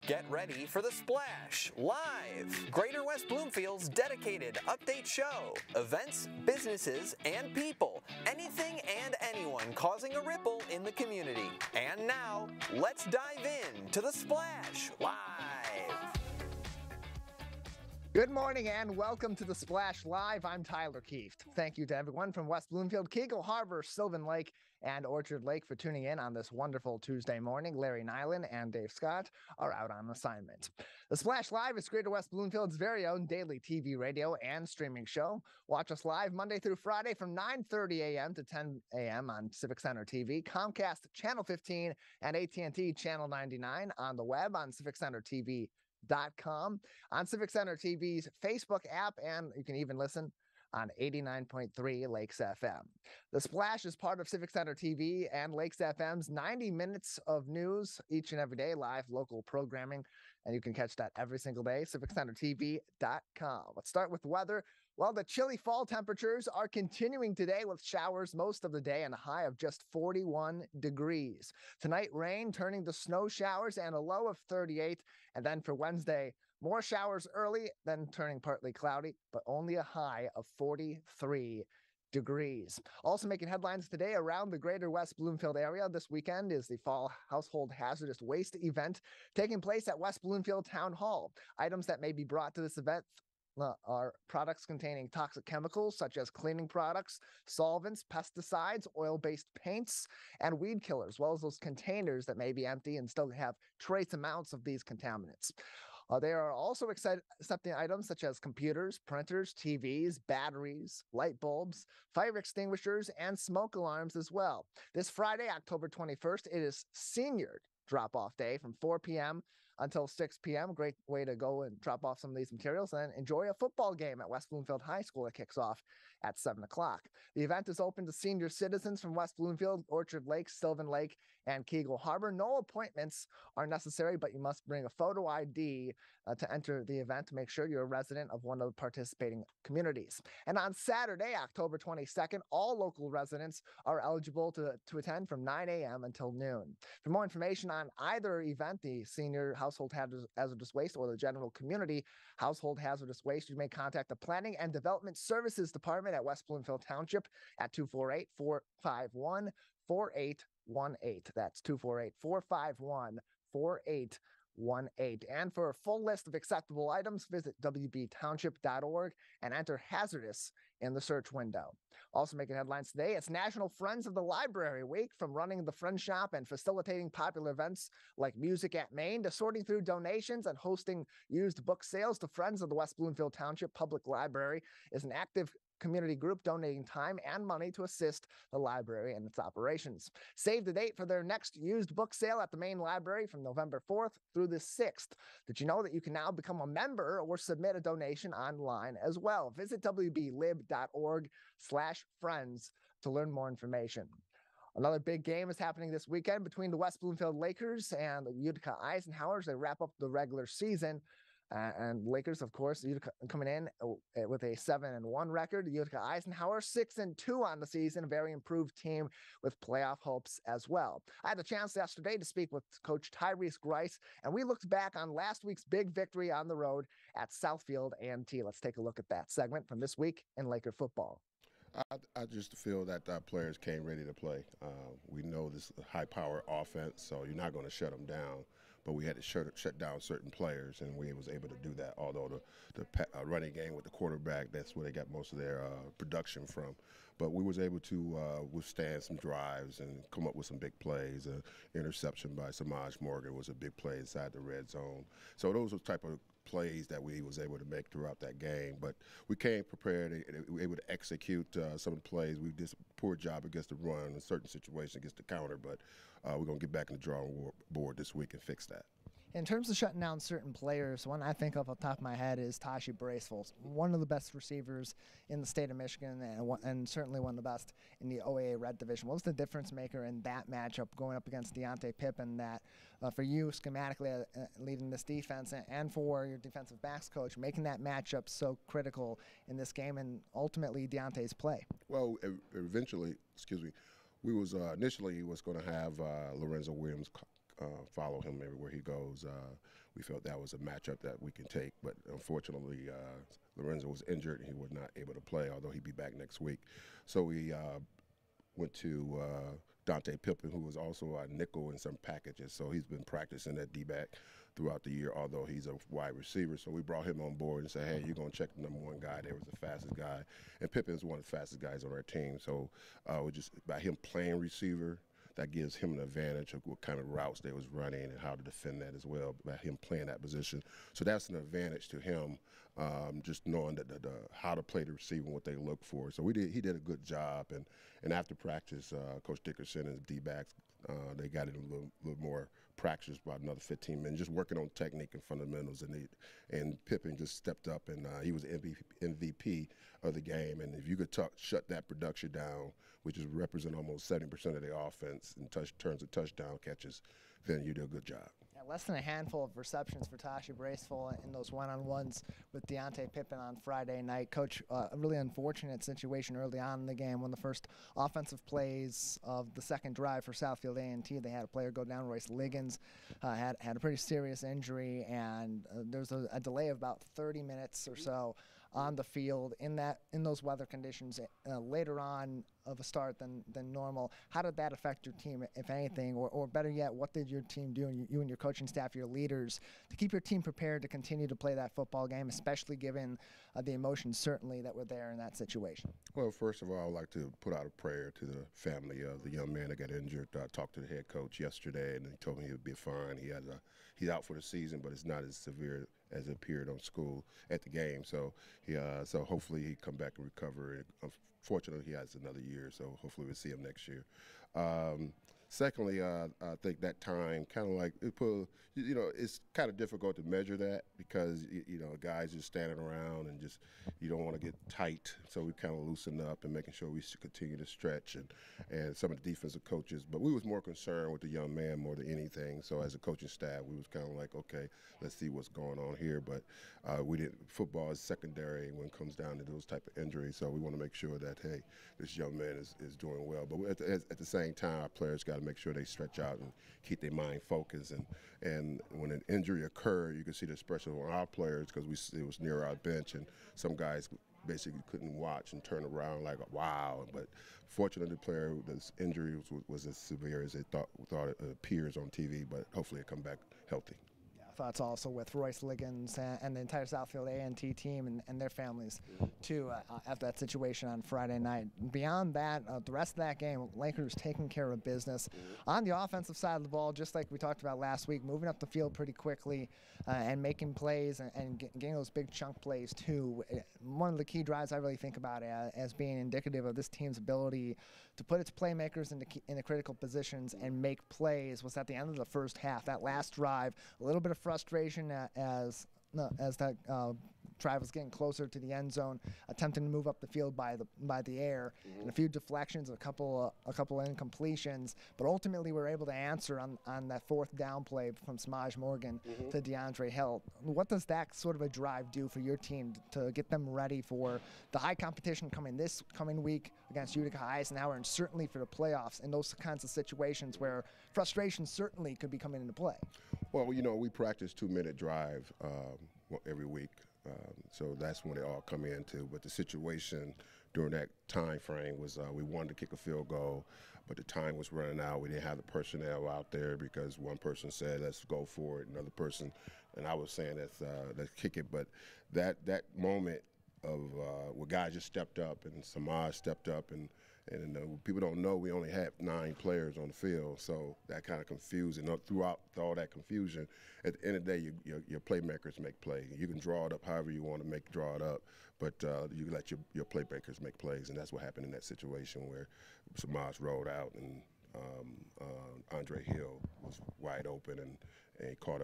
Get ready for The Splash Live, Greater West Bloomfield's dedicated update show. Events, businesses, and people. Anything and anyone causing a ripple in the community. And now, let's dive in to The Splash Live. Good morning and welcome to The Splash Live. I'm Tyler Kieft. Thank you to everyone from West Bloomfield, Keego Harbor, Sylvan Lake, and Orchard Lake for tuning in on this wonderful Tuesday morning. Larry Nyland and Dave Scott are out on assignment. The Splash Live is Greater West Bloomfield's very own daily TV, radio, and streaming show. Watch us live Monday through Friday from 9:30 a.m. to 10 a.m. on Civic Center TV, Comcast Channel 15, and AT&T Channel 99 on the web on civiccentertv.com, on Civic Center TV's Facebook app, and you can even listen on 89.3 Lakes FM. The Splash is part of Civic Center TV and Lakes FM's 90 minutes of news each and every day, live local programming, and you can catch that every single day, civiccentertv.com. Let's start with weather. Well, the chilly fall temperatures are continuing today with showers most of the day and a high of just 41 degrees. Tonight, rain turning to snow showers and a low of 38. And then for Wednesday, more showers early, then turning partly cloudy, but only a high of 43 degrees. Also making headlines today around the Greater West Bloomfield area this weekend is the Fall Household Hazardous Waste event taking place at West Bloomfield Town Hall. Items that may be brought to this event are products containing toxic chemicals such as cleaning products, solvents, pesticides, oil-based paints, and weed killers, as well as those containers that may be empty and still have trace amounts of these contaminants. They are also accepting items such as computers, printers, TVs, batteries, light bulbs, fire extinguishers, and smoke alarms as well. This Friday, October 21st, it is senior drop-off day from 4 p.m. until 6 p.m. Great way to go and drop off some of these materials and enjoy a football game at West Bloomfield High School that kicks off at 7 o'clock. The event is open to senior citizens from West Bloomfield, Orchard Lake, Sylvan Lake, and Keego Harbor. No appointments are necessary, but you must bring a photo ID to enter the event to make sure you're a resident of one of the participating communities. And on Saturday, October 22nd, all local residents are eligible to attend from 9 a.m. until noon. For more information on either event, the Senior Household Hazardous Waste or the General Community Household Hazardous Waste, you may contact the Planning and Development Services Department at West Bloomfield Township at 248-451-4818. That's 248-451-4818. And for a full list of acceptable items, visit wbtownship.org and enter hazardous in the search window. Also making headlines today, it's National Friends of the Library Week. From running the Friend Shop and facilitating popular events like Music at Maine to sorting through donations and hosting used book sales, the Friends of the West Bloomfield Township Public Library is an active community group donating time and money to assist the library and its operations. Save the date for their next used book sale at the main library from November 4th through the 6th. Did you know that you can now become a member or submit a donation online as well? Visit wblib.org/friends to learn more information. Another big game is happening this weekend between the West Bloomfield Lakers and the Utica Eisenhowers. They wrap up the regular season. And Lakers, of course, Utica coming in with a 7-1 record. The Utica Eisenhower 6-2 on the season, a very improved team with playoff hopes as well. I had the chance yesterday to speak with Coach Tyrese Grice, and we looked back on last week's big victory on the road at Southfield A&T. Let's take a look at that segment from this week in Laker football. I just feel that our players came ready to play. We know this high-power offense, so you're not going to shut them down. But we had to shut down certain players, and we was able to do that. Although the running game with the quarterback, that's where they got most of their production from. But we was able to withstand some drives and come up with some big plays. Interception by Samaj Morgan was a big play inside the red zone. So those were the type of plays that we was able to make throughout that game. But we came prepared and we were able to execute some of the plays. We did a poor job against the run in certain situations against the counter, but we're going to get back in the drawing board this week and fix that. In terms of shutting down certain players, one I think of off the top of my head is Tashi Braceful, one of the best receivers in the state of Michigan and certainly one of the best in the OAA Red Division. What was the difference maker in that matchup going up against Deontay Pippen that for you schematically leading this defense and for your defensive backs coach, making that matchup so critical in this game and ultimately Deontay's play? Well, eventually, we was initially was going to have Lorenzo Williams follow him everywhere he goes. We felt that was a matchup that we can take, but unfortunately, Lorenzo was injured and he was not able to play, although he'd be back next week. So we went to Dante Pippen, who was also a nickel in some packages. So he's been practicing at D-back throughout the year, although he's a wide receiver. So we brought him on board and said, hey, you're going to check the number one guy. There was the fastest guy. And Pippen's one of the fastest guys on our team. So we just, by him playing receiver, that gives him an advantage of what kind of routes they was running and how to defend that as well, by him playing that position. So that's an advantage to him, just knowing that how to play the receiver and what they look for. So he did a good job. And after practice, Coach Dickerson and his D-backs, they got in a little more practice, about another 15 minutes, just working on technique and fundamentals. And Pippen just stepped up, and he was MVP of the game. And if you could shut that production down, which is represent almost 70% of the offense in terms of touchdown catches, then you do a good job. Yeah, less than a handful of receptions for Tashi Braceful in those one-on-ones with Deontay Pippen on Friday night. Coach, a really unfortunate situation early on in the game. One of the first offensive plays of the second drive for Southfield A&T, they had a player go down. Royce Liggins had a pretty serious injury, and there was a delay of about 30 minutes or so on the field in those weather conditions later on of a start than normal. How did that affect your team, if anything, or better yet, what did your team do, and you and your coaching staff, your leaders, to keep your team prepared to continue to play that football game, especially given the emotions certainly that were there in that situation? Well, first of all, I would like to put out a prayer to the family of the young man that got injured. I talked to the head coach yesterday, and he told me he would be fine. He's out for the season, but it's not as severe as it appeared on school at the game. So so hopefully he come back and recover. Unfortunately, he has another year, so hopefully we'll see him next year. Secondly, I think that time kind of like it's kind of difficult to measure that because guys just standing around and just you don't want to get tight. So we kind of loosen up and making sure we continue to stretch and some of the defensive coaches. But we was more concerned with the young man more than anything. So as a coaching staff, we was kind of like, okay, let's see what's going on here. But we didn't. Football is secondary when it comes down to those type of injuries. So we want to make sure that hey, this young man is doing well. But at the same time, our players got to make sure they stretch out and keep their mind focused. And when an injury occurred, you can see the expression on our players because it was near our bench, and some guys basically couldn't watch and turn around like, wow. But fortunately, this injury was as severe as they thought it appears on TV, but hopefully it come back healthy. Thoughts also with Royce Liggins and the entire Southfield A&T team and their families, too, after that situation on Friday night. Beyond that, the rest of that game, Lakers taking care of business. On the offensive side of the ball, just like we talked about last week, moving up the field pretty quickly and making plays and getting those big chunk plays, too. One of the key drives I really think about as being indicative of this team's ability to put its playmakers into critical positions and make plays was at the end of the first half. That last drive, a little bit of frustration as that drive was getting closer to the end zone, attempting to move up the field by the air, and a few deflections, a couple incompletions, but ultimately we were able to answer on that fourth down play from Samaj Morgan to DeAndre Hill. What does that sort of a drive do for your team to get them ready for the high competition this coming week against Utica Eisenhower, and certainly for the playoffs and those kinds of situations where frustration certainly could be coming into play? Well, we practice 2-minute drive every week. So that's when they all come into. But the situation during that time frame was we wanted to kick a field goal, but the time was running out. We didn't have the personnel out there because one person said, let's go for it, another person, and I was saying, let's kick it. But that moment of where guys just stepped up and Samaj stepped up and people don't know we only have 9 players on the field, so that kind of confused. And throughout all that confusion, at the end of the day, your playmakers make play. You can draw it up however you want to draw it up, but you let your playmakers make plays, and that's what happened in that situation where Samaj rolled out and Andre Hill was wide open and he caught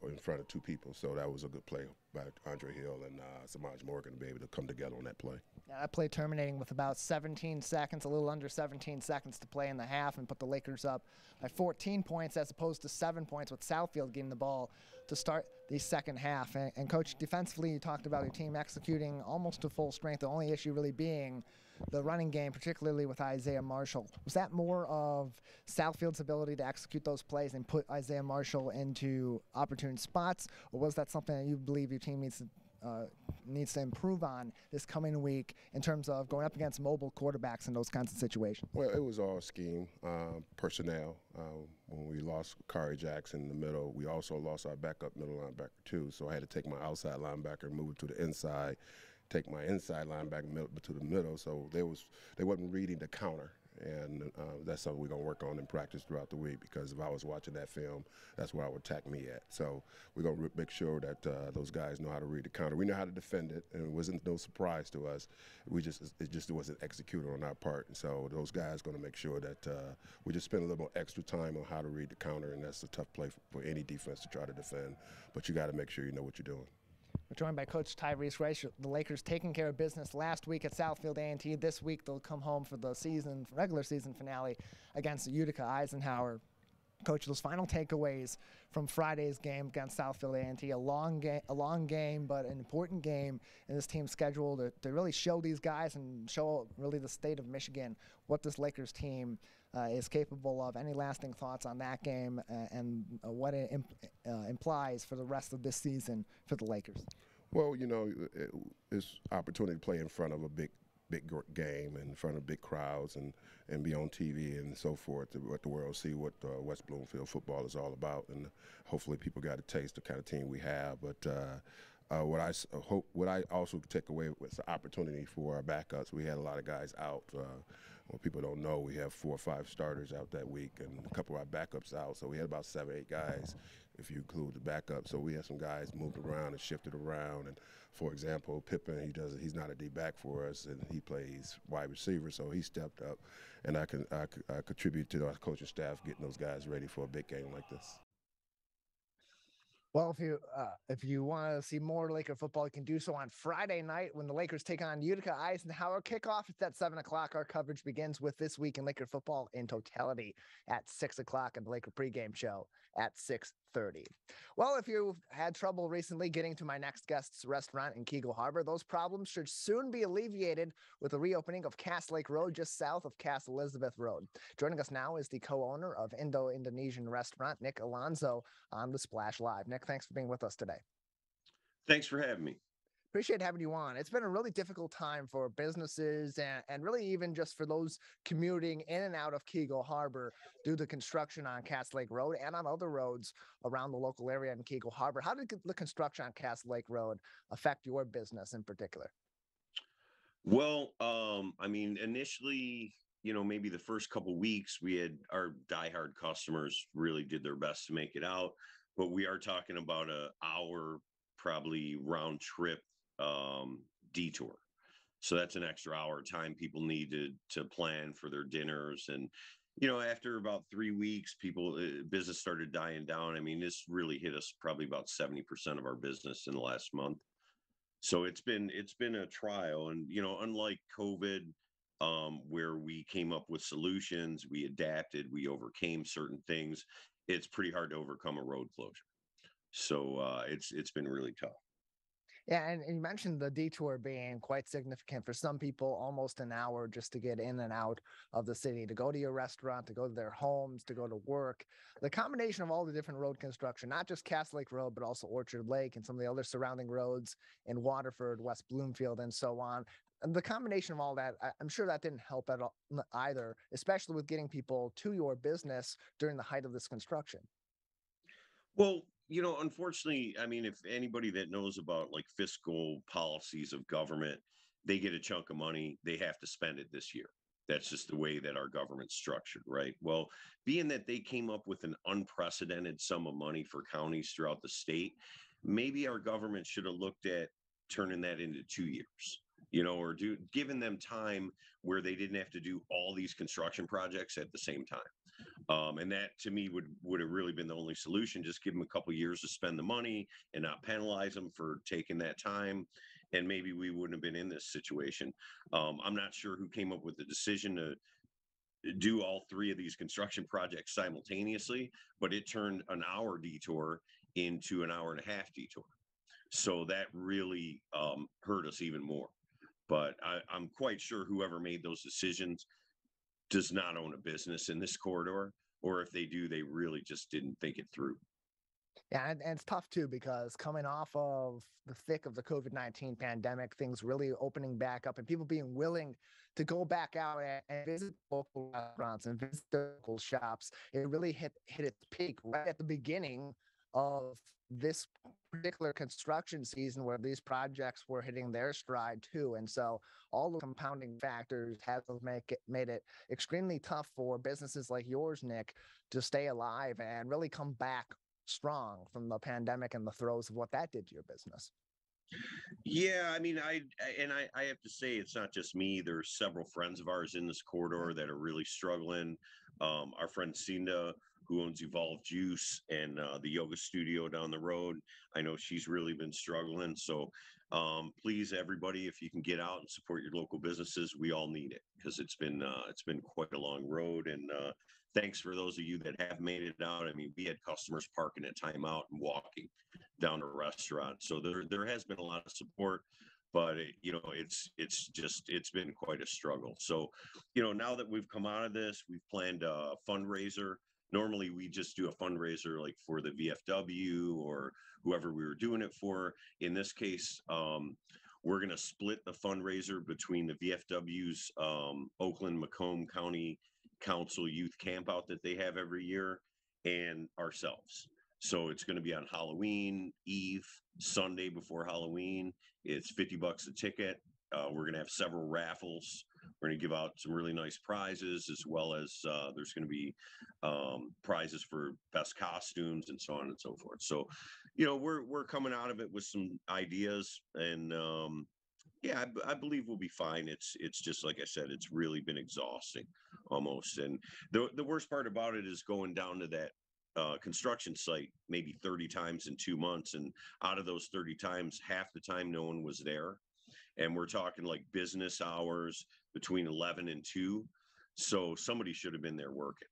in front of 2 people. So that was a good play by Andre Hill and Samaj Morgan to be able to come together on that play. That play terminating with about 17 seconds, a little under 17 seconds to play in the half, and put the Lakers up by 14 points as opposed to 7 points, with Southfield getting the ball to start the second half. And Coach, defensively, you talked about your team executing almost to full strength, the only issue really being the running game, particularly with Isaiah Marshall. Was that more of Southfield's ability to execute those plays and put Isaiah Marshall into opportune spots, or was that something that you believe your team needs to improve on this coming week in terms of going up against mobile quarterbacks in those kinds of situations? Well, it was all scheme, personnel. When we lost Kari Jackson in the middle, we also lost our backup middle linebacker too. So I had to take my outside linebacker and move it to the inside, take my inside linebacker to the middle. So they wasn't reading the counter. And that's something we're going to work on in practice throughout the week, because if I was watching that film, that's where I would attack me at. So we're going to make sure that those guys know how to read the counter. We know how to defend it, and it wasn't no surprise to us. It just wasn't executed on our part. And so those guys going to make sure that we just spend a little more extra time on how to read the counter, and that's a tough play for any defense to try to defend. But you got to make sure you know what you're doing. We're joined by Coach Tyrese Rice. The Lakers taking care of business last week at Southfield A&T. This week they'll come home for the regular season finale against Utica Eisenhower. Coach, those final takeaways from Friday's game against Southfield A&T, a long game, but an important game in this team's schedule to really show these guys and show really the state of Michigan what this Lakers team is capable of. Any lasting thoughts on that game and what it implies for the rest of this season for the Lakers? Well, you know, it's opportunity to play in front of a big game, in front of big crowds, and be on TV and so forth, to let the world see what West Bloomfield football is all about. And hopefully people got a taste of the kind of team we have. But what I also take away was the opportunity for our backups. We had a lot of guys out. What people don't know, we have 4 or 5 starters out that week, and a couple of our backups out. So we had about 7 or 8 guys, if you include the backup. So we had some guys moved around and shifted around. And for example, Pippen, he's not a D-back for us, and he plays wide receiver, so he stepped up. And I contribute to our coaching staff getting those guys ready for a big game like this. Well, if you want to see more Laker football, you can do so on Friday night when the Lakers take on Utica Eisenhower. Kickoff is at 7 o'clock. Our coverage begins with This Week in Laker Football in totality at 6 o'clock, and the Laker pregame show at 6:30. Well, if you've had trouble recently getting to my next guest's restaurant in Keego Harbor, those problems should soon be alleviated with the reopening of Cass Lake Road just south of Cass Elizabeth Road. Joining us now is the co-owner of Indo Indonesian restaurant, Nik Alonzo, on the Splash Live. Nik, thanks for being with us today. Thanks for having me. Appreciate having you on. It's been a really difficult time for businesses and really even just for those commuting in and out of Keego Harbor due to construction on Cass Lake Road and on other roads around the local area in Keego Harbor. How did the construction on Cass Lake Road affect your business in particular? Well, I mean, initially, maybe the first couple of weeks, we had our diehard customers really did their best to make it out, but we are talking about an hour, probably round trip detour. So that's an extra hour time people need to plan for their dinners. And, after about 3 weeks, business started dying down. I mean, this really hit us probably about 70% of our business in the last month. So it's been a trial. And, unlike COVID, where we came up with solutions, we adapted, we overcame certain things, it's pretty hard to overcome a road closure. So it's been really tough. Yeah, and you mentioned the detour being quite significant for some people, almost an hour just to get in and out of the city, to go to your restaurant, to go to their homes, to go to work. The combination of all the different road construction, not just Cass Lake Road, but also Orchard Lake and some of the other surrounding roads in Waterford, West Bloomfield, and so on. And the combination of all that, I'm sure that didn't help at all either, especially with getting people to your business during the height of this construction. Well, unfortunately, I mean, if anybody that knows about like fiscal policies of government, they get a chunk of money, they have to spend it this year. That's just the way that our government's structured, right? Well, being that they came up with an unprecedented sum of money for counties throughout the state, maybe our government should have looked at turning that into 2 years, or giving them time where they didn't have to do all these construction projects at the same time. And that to me would have really been the only solution. Just give them a couple of years to spend the money and not penalize them for taking that time. and maybe we wouldn't have been in this situation. I'm not sure who came up with the decision to do all three of these construction projects simultaneously, but it turned an hour detour into an hour and a half detour. So that really hurt us even more. But I'm quite sure whoever made those decisions does not own a business in this corridor, or if they do, they really just didn't think it through. Yeah, and it's tough too, because coming off of the thick of the COVID-19 pandemic, things really opening back up and people being willing to go back out and visit local restaurants and visit local shops, it really hit its peak right at the beginning of this particular construction season, where these projects were hitting their stride too. And so all the compounding factors have made it extremely tough for businesses like yours, Nik, to stay alive and really come back strong from the pandemic and the throes of what that did to your business. Yeah, I mean, I have to say, it's not just me. There's several friends of ours in this corridor that are really struggling. Our friend Cinda, who owns Evolve Juice and the yoga studio down the road, I know she's really been struggling. So please, everybody, if you can get out and support your local businesses, we all need it, because it's been quite a long road. And thanks for those of you that have made it out. I mean, we had customers parking at timeout and walking down to restaurants. So there has been a lot of support, but it's been quite a struggle. So, now that we've come out of this, we've planned a fundraiser. Normally we just do a fundraiser like for the VFW or whoever we were doing it for. In this case, we're going to split the fundraiser between the VFW's Oakland Macomb County Council youth campout that they have every year, and ourselves. So it's going to be on Halloween Eve, Sunday before Halloween. It's $50 a ticket. We're going to have several raffles. We're going to give out some really nice prizes, as well as there's going to be prizes for best costumes and so on and so forth. So, we're coming out of it with some ideas, and yeah, I believe we'll be fine. It's just like I said, it's really been exhausting almost. And the worst part about it is going down to that construction site maybe 30 times in 2 months, and out of those 30 times, half the time no one was there. And we're talking like business hours between 11 and 2. So somebody should have been there working.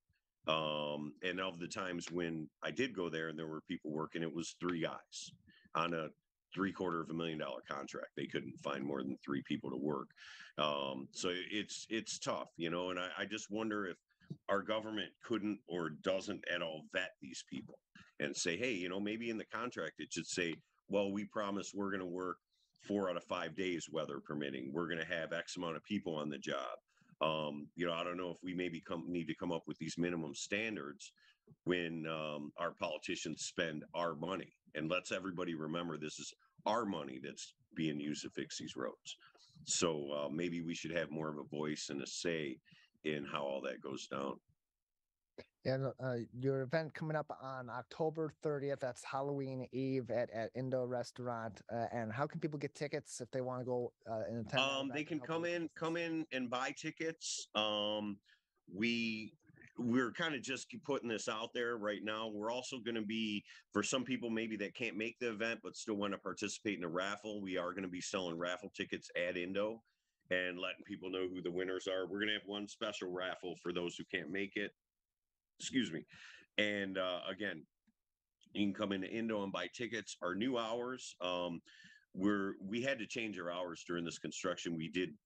And of the times when I did go there and there were people working, it was 3 guys on a $750,000 contract. They couldn't find more than 3 people to work. So it's tough, and I just wonder if our government couldn't or doesn't at all vet these people and say, hey, maybe in the contract it should say, well, we promise we're going to work 4 out of 5 days, weather permitting. We're going to have X amount of people on the job. I don't know if we maybe need to come up with these minimum standards when our politicians spend our money. And let's everybody remember, this is our money that's being used to fix these roads. So maybe we should have more of a voice and a say in how all that goes down. And your event coming up on October 30th, that's Halloween Eve at Indo restaurant. And how can people get tickets if they want to go and attend? They can come in and buy tickets. We're kind of just putting this out there right now. We're also going to be, for some people maybe that can't make the event but still want to participate in a raffle, we are going to be selling raffle tickets at Indo and letting people know who the winners are. We're going to have one special raffle for those who can't make it. Excuse me. And again, you can come into Indo and buy tickets. Our new hours, we had to change our hours during this construction. We did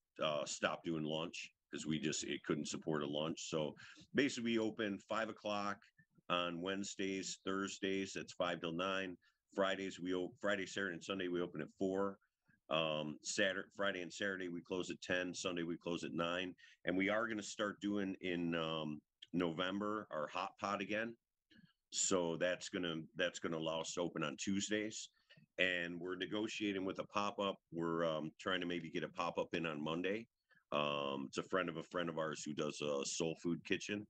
stop doing lunch because it couldn't support a lunch. So basically we open 5 o'clock on Wednesdays, Thursdays, that's 5 till 9. Friday, Saturday, and Sunday we open at 4. Friday and Saturday we close at 10. Sunday we close at 9. And we are going to start doing in November our hot pot again. So that's gonna allow us to open on Tuesdays. And we're negotiating with a pop-up. We're trying to maybe get a pop-up in on Monday. It's a friend of ours who does a soul food kitchen.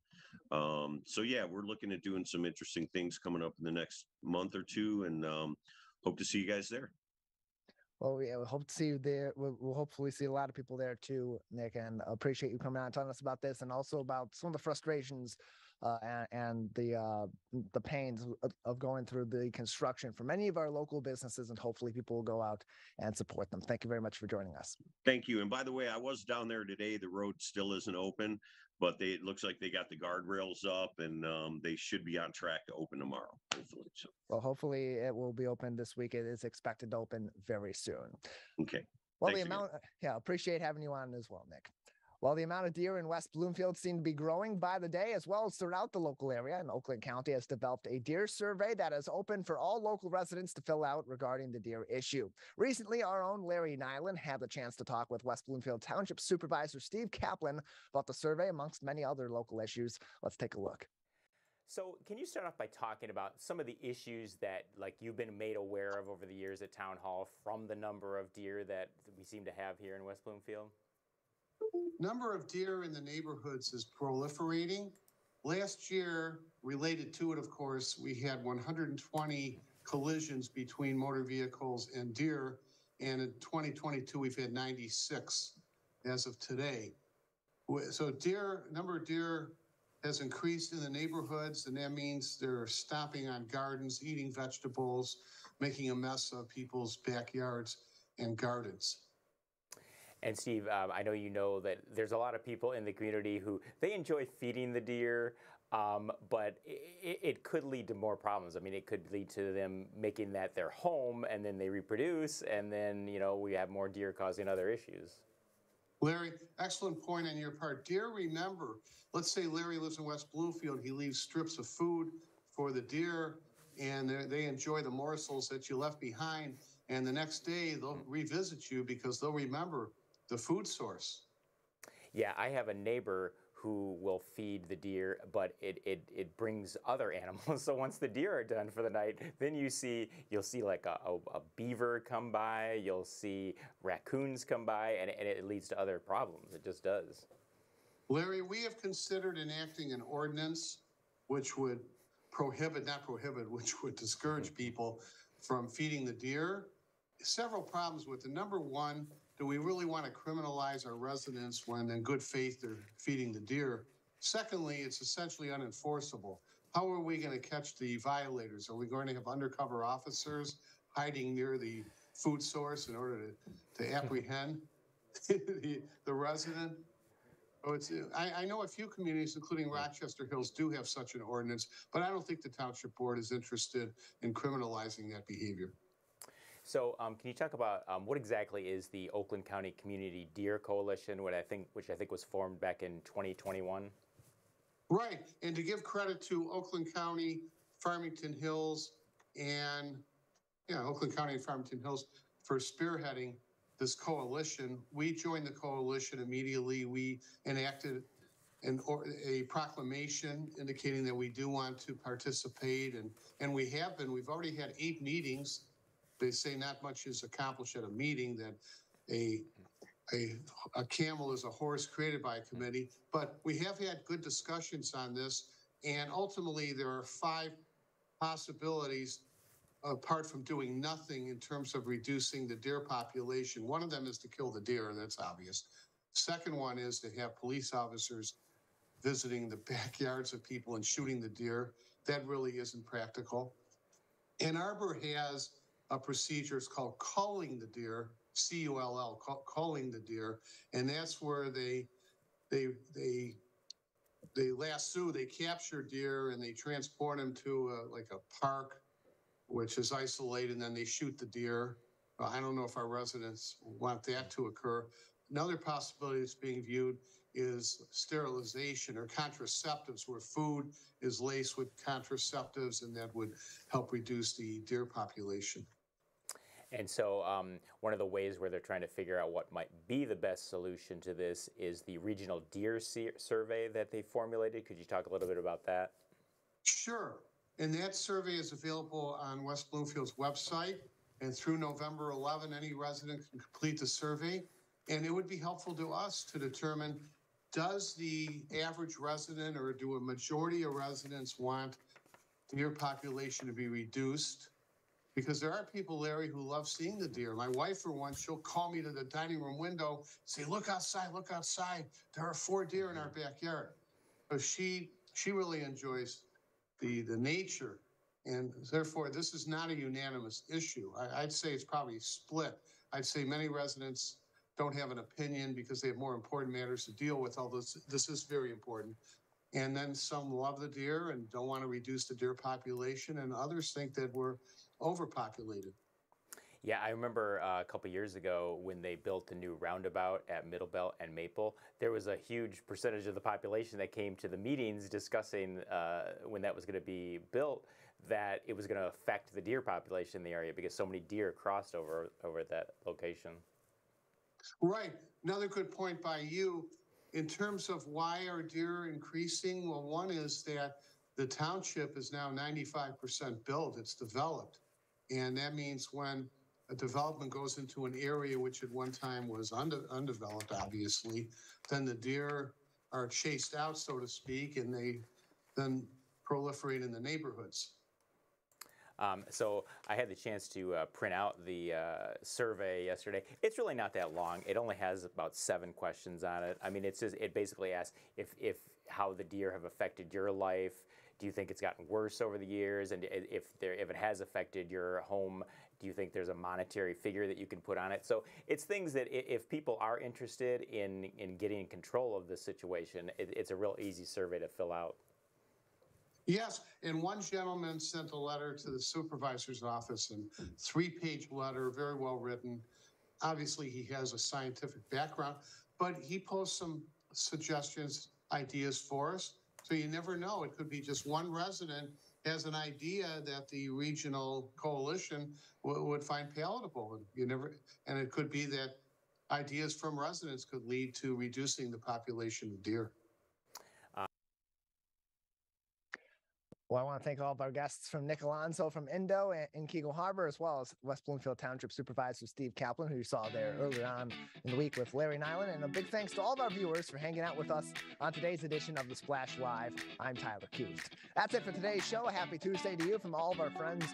So yeah, we're looking at doing some interesting things coming up in the next month or two, and hope to see you guys there. Well, we hope to see you there. We'll hopefully see a lot of people there too, Nik, and appreciate you coming out and telling us about this, and also about some of the frustrations and the pains of going through the construction for many of our local businesses, and hopefully people will go out and support them. Thank you very much for joining us. Thank you. And by the way, I was down there today. The road still isn't open, but it looks like they got the guardrails up, and they should be on track to open tomorrow, hopefully. So, well, hopefully it will be open this week. It is expected to open very soon. Okay. Well, Thanks the amount, appreciate having you on as well, Nick. While the amount of deer in West Bloomfield seem to be growing by the day, as well as throughout the local area, and Oakland County has developed a deer survey that is open for all local residents to fill out regarding the deer issue. Recently, our own Larry Nyland had the chance to talk with West Bloomfield Township Supervisor Steve Kaplan about the survey, amongst many other local issues. Let's take a look. So can you start off by talking about some of the issues that you've been made aware of over the years at Town Hall from the number of deer that we seem to have here in West Bloomfield? Number of deer in the neighborhoods is proliferating. Last year, related to it, of course, we had 120 collisions between motor vehicles and deer. And in 2022, we've had 96 as of today. So number of deer has increased in the neighborhoods, and that means they're stomping on gardens, eating vegetables, making a mess of people's backyards and gardens. And Steve, I know you know that there's a lot of people in the community who they enjoy feeding the deer, but it could lead to more problems. I mean, it could lead to them making that their home, and then they reproduce, and then, we have more deer causing other issues. Larry, excellent point on your part. Deer, remember, let's say Larry lives in West Bloomfield. He leaves strips of food for the deer, and they enjoy the morsels that you left behind. And the next day, they'll revisit you because they'll remember the food source. Yeah, I have a neighbor who will feed the deer, but it brings other animals. So once the deer are done for the night, then you'll see like a beaver come by, you'll see raccoons come by, and it leads to other problems. It just does. Larry, we have considered enacting an ordinance which would which would discourage people from feeding the deer. Several problems with it. Number one, do we really want to criminalize our residents when in good faith they're feeding the deer? Secondly, it's essentially unenforceable. How are we going to catch the violators? Are we going to have undercover officers hiding near the food source in order to apprehend the resident? Oh, I know a few communities, including Rochester Hills, do have such an ordinance, but I don't think the Township Board is interested in criminalizing that behavior. So can you talk about what exactly is the Oakland County Community Deer Coalition, which I think was formed back in 2021? Right, and to give credit to Oakland County, Farmington Hills, and Oakland County and Farmington Hills for spearheading this coalition. We joined the coalition immediately. We enacted a proclamation indicating that we do want to participate, and we have been. We've already had 8 meetings. They say not much is accomplished at a meeting, that a camel is a horse created by a committee, but we have had good discussions on this, and ultimately there are 5 possibilities apart from doing nothing in terms of reducing the deer population. One of them is to kill the deer, that's obvious. Second one is to have police officers visiting the backyards of people and shooting the deer. That really isn't practical. Ann Arbor has a procedure, it's called culling the deer, C-U-L-L, culling the deer, and that's where they lasso, they capture deer and they transport them to like a park, which is isolated, and then they shoot the deer. I don't know if our residents want that to occur. Another possibility that's being viewed is sterilization or contraceptives, where food is laced with contraceptives, and that would help reduce the deer population. And so one of the ways where they're trying to figure out what might be the best solution to this is the regional deer survey that they formulated. Could you talk a little bit about that? Sure. And that survey is available on West Bloomfield's website. And through November 11, any resident can complete the survey. And it would be helpful to us to determine, does the average resident or do a majority of residents want deer population to be reduced? Because there are people, Larry, who love seeing the deer. My wife, for one, she'll call me to the dining room window, say, look outside, there are 4 deer in our backyard. So she she really enjoys the nature. And therefore, this is not a unanimous issue. I'd say it's probably split. I'd say many residents don't have an opinion because they have more important matters to deal with, although this is very important. And then some love the deer and don't want to reduce the deer population, and others think that we're overpopulated. Yeah, I remember a couple years ago when they built a new roundabout at Middlebelt and Maple, there was a huge percentage of the population that came to the meetings discussing when that was going to be built, that it was going to affect the deer population in the area because so many deer crossed over at that location. Right. Another good point by you. In terms of why are deer increasing, well, one is that the township is now 95% built. It's developed. And that means when a development goes into an area which at one time was undeveloped, obviously, then the deer are chased out, so to speak, and they then proliferate in the neighborhoods. So I had the chance to print out the survey yesterday. It's really not that long. It only has about 7 questions on it. I mean, it basically asks if how the deer have affected your life. Do you think it's gotten worse over the years? And if it has affected your home, do you think there's a monetary figure that you can put on it? So it's things that if people are interested in getting control of the situation, it's a real easy survey to fill out. Yes, and one gentleman sent a letter to the supervisor's office, a 3-page letter, very well written. Obviously, he has a scientific background, but he posed some suggestions, ideas for us. So you never know. It could be just one resident has an idea that the regional coalition would find palatable. And it could be that ideas from residents could lead to reducing the population of deer. Well, I want to thank all of our guests from Nik Alonzo from Indo and Keego Harbor, as well as West Bloomfield Township Supervisor Steve Kaplan, who you saw there earlier on in the week with Larry Nyland. And a big thanks to all of our viewers for hanging out with us on today's edition of The Splash Live. I'm Tyler Keith. That's it for today's show. A happy Tuesday to you from all of our friends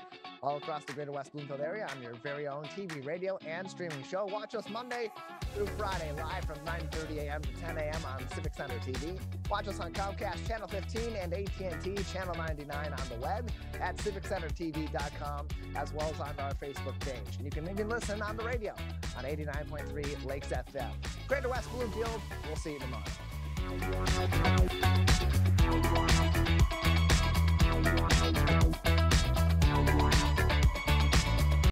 all across the greater West Bloomfield area on your very own TV, radio, and streaming show. Watch us Monday through Friday live from 9:30 a.m. to 10 a.m. on Civic Center TV. Watch us on Comcast Channel 15 and AT&T Channel 99 on the web at civiccentertv.com, as well as on our Facebook page. And you can even listen on the radio on 89.3 Lakes FM. Greater West Bloomfield, we'll see you tomorrow.